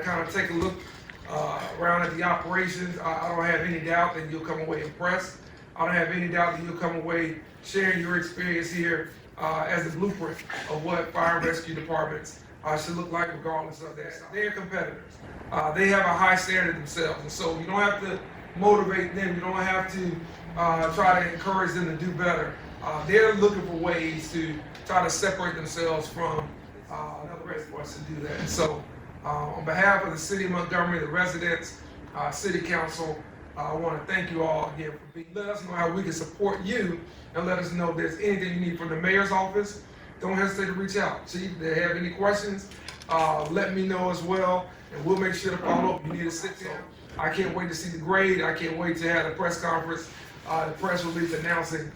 kind of take a look around at the operations, I don't have any doubt that you'll come away impressed. I don't have any doubt that you'll come away sharing your experience here as a blueprint of what fire and rescue departments should look like regardless of that. They're competitors. They have a high standard themselves, and so you don't have to motivate them. You don't have to try to encourage them to do better. They're looking for ways to try to separate themselves from the rest of us to do that. And so on behalf of the City of Montgomery, the residents, City Council, I want to thank you all again for being. Let us know how we can support you, and let us know if there's anything you need from the mayor's office. Don't hesitate to reach out. Chief, if they have any questions, let me know as well, and we'll make sure to follow up. You need to sit down. I can't wait to see the grade. I can't wait to have the press conference, the press release announcing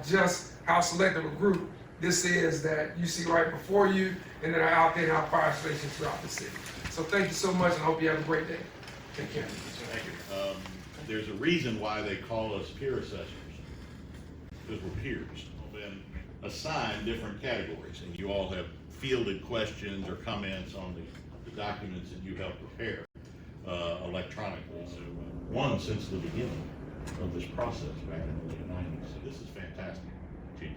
just how selective a group this is that you see right before you and that are out there in our fire stations throughout the city. So thank you so much, and I hope you have a great day. Take care. Thank you. There's a reason why they call us peer assessors, because we're peers. We've been assigned different categories, and you all have fielded questions or comments on the documents that you helped prepare electronically. So one since the beginning of this process back in the late 90s. So this is fantastic, Chief,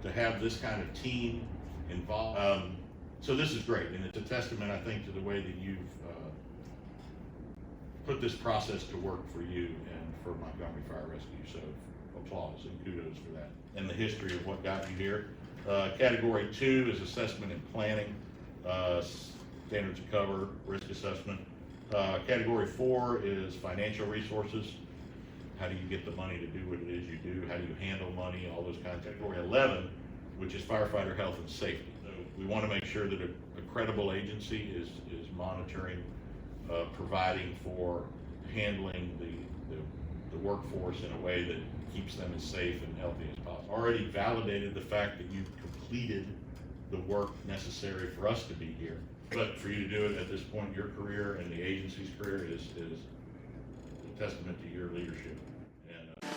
to have this kind of team involved. So this is great, and it's a testament, I think, to the way that you've put this process to work for you and for Montgomery Fire Rescue. So applause and kudos for that. And the history of what got you here. Category 2 is assessment and planning, standards of cover, risk assessment. Category 4 is financial resources. How do you get the money to do what it is you do? How do you handle money? All those kinds of. Category 11, which is firefighter health and safety. So we want to make sure that a credible agency is monitoring, providing for handling the workforce in a way that keeps them as safe and healthy as possible. Already validated the fact that you've completed the work necessary for us to be here. But for you to do it at this point in your career and the agency's career is a testament to your leadership. And,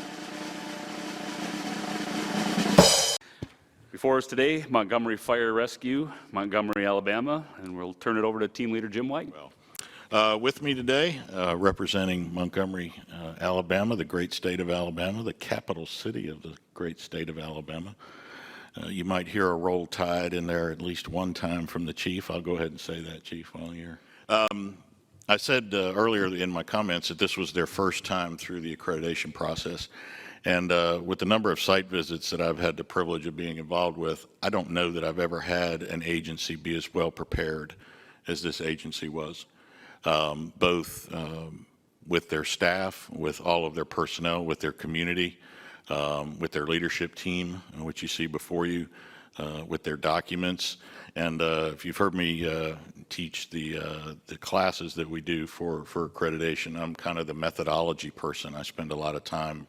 Before us today, Montgomery Fire Rescue, Montgomery, Alabama, and we'll turn it over to Team Leader Jim White. With me today, representing Montgomery, Alabama, the great state of Alabama, the capital city of the great state of Alabama. You might hear a roll tide in there at least one time from the chief. I'll go ahead and say that, Chief, while you're. I said earlier in my comments that this was their first time through the accreditation process. And with the number of site visits that I've had the privilege of being involved with, I don't know that I've ever had an agency be as well prepared as this agency was. Both with their staff, with all of their personnel, with their community, with their leadership team, which you see before you, with their documents. And if you've heard me teach the classes that we do for accreditation, I'm kind of the methodology person. I spend a lot of time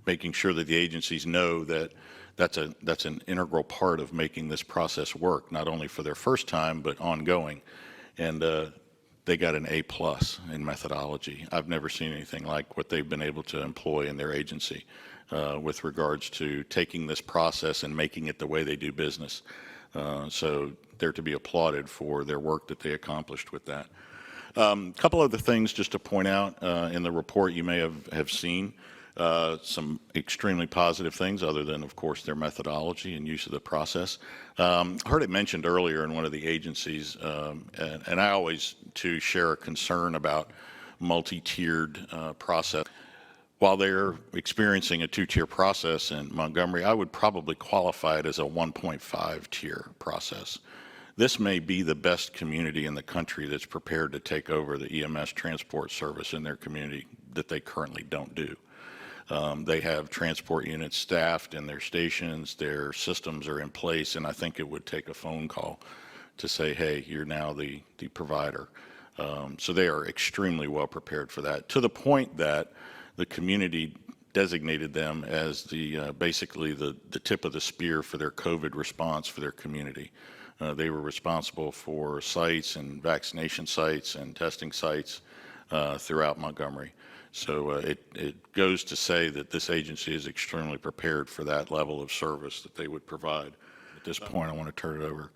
making sure that the agencies know that that's an integral part of making this process work, not only for their first time, but ongoing. And they got an A+ in methodology. I've never seen anything like what they've been able to employ in their agency with regards to taking this process and making it the way they do business. So they're to be applauded for their work that they accomplished with that. A couple other things just to point out in the report you may have seen. Some extremely positive things other than, of course, their methodology and use of the process. I heard it mentioned earlier in one of the agencies, and I always, too, share a concern about multi-tiered process. While they're experiencing a 2-tier process in Montgomery, I would probably qualify it as a 1.5-tier process. This may be the best community in the country that's prepared to take over the EMS transport service in their community that they currently don't do. They have transport units staffed in their stations, their systems are in place, and I think it would take a phone call to say, hey, you're now the provider. So they are extremely well prepared for that, to the point that the community designated them as basically the tip of the spear for their COVID response for their community. They were responsible for sites and vaccination sites and testing sites throughout Montgomery. So it goes to say that this agency is extremely prepared for that level of service that they would provide. At this point, I want to turn it over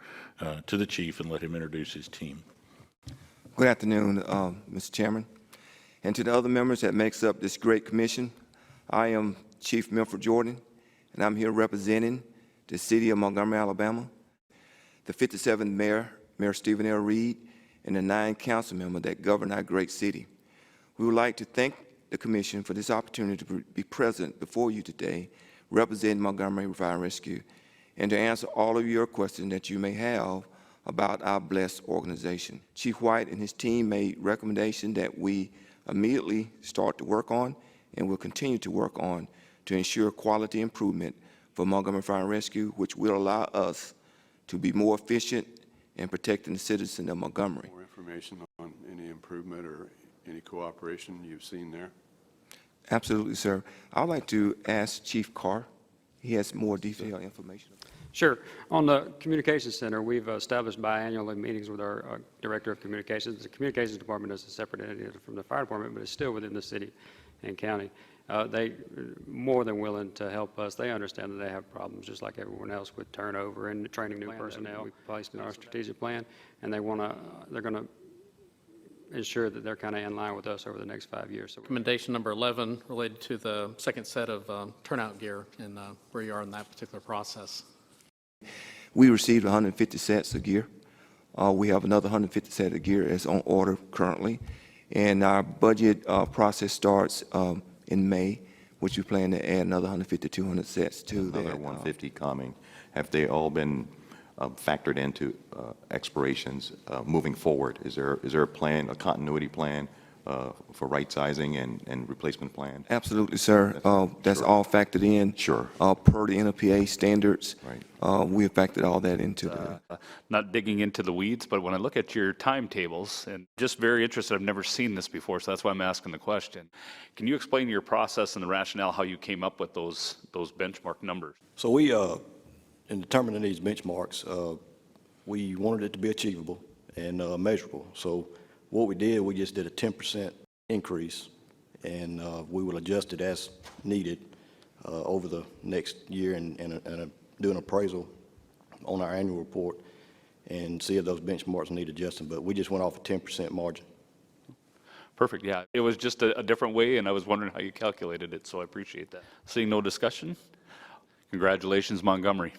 to the chief and let him introduce his team. Good afternoon, Mr. Chairman, and to the other members that makes up this great commission. I am Chief Milford Jordan, and I'm here representing the city of Montgomery, Alabama, the 57th Mayor, Mayor Steven L. and the 9 council members that govern our great city. We would like to thank the commission for this opportunity to be present before you today, representing Montgomery Fire Rescue, and to answer all of your questions that you may have about our blessed organization. Chief White and his team made recommendation that we immediately start to work on and will continue to work on to ensure quality improvement for Montgomery Fire and Rescue, which will allow us to be more efficient in protecting the citizens of Montgomery. More information on any improvement or any cooperation you've seen there? Absolutely, sir. I would like to ask Chief Carr. He has more detailed information. Sure. On the Communications Center, we've established biannual meetings with our Director of Communications. The Communications Department is a separate entity from the Fire Department, but it's still within the city and county. They more than willing to help us. They understand that they have problems just like everyone else with turnover and training new personnel. We placed in our strategic plan, and they're going to ensure that they're kind of in line with us over the next 5 years. So Recommendation number 11 related to the second set of turnout gear and where you are in that particular process. We received 150 sets of gear. We have another 150 sets of gear that's on order currently. And our budget process starts in May, which we plan to add another 150 to 200 sets to that. Another 150 coming. Have they all been factored into expirations moving forward? Is there a plan, a continuity plan for right sizing and replacement plan? Absolutely, sir. That's Sure. all factored in. Sure. Per the NFPA standards. Right. We have factored all that into the. Not digging into the weeds, but when I look at your timetables, and just very interested, I've never seen this before, so that's why I'm asking the question. Can you explain your process and the rationale how you came up with those benchmark numbers? So we, in determining these benchmarks, we wanted it to be achievable and measurable. So what we did, we just did a 10% increase, and we will adjust it as needed over the next year and do an appraisal on our annual report and see if those benchmarks need adjusting. But we just went off a 10% margin. Perfect, yeah. It was just a different way, and I was wondering how you calculated it, so I appreciate that. Seeing no discussion, congratulations, Montgomery.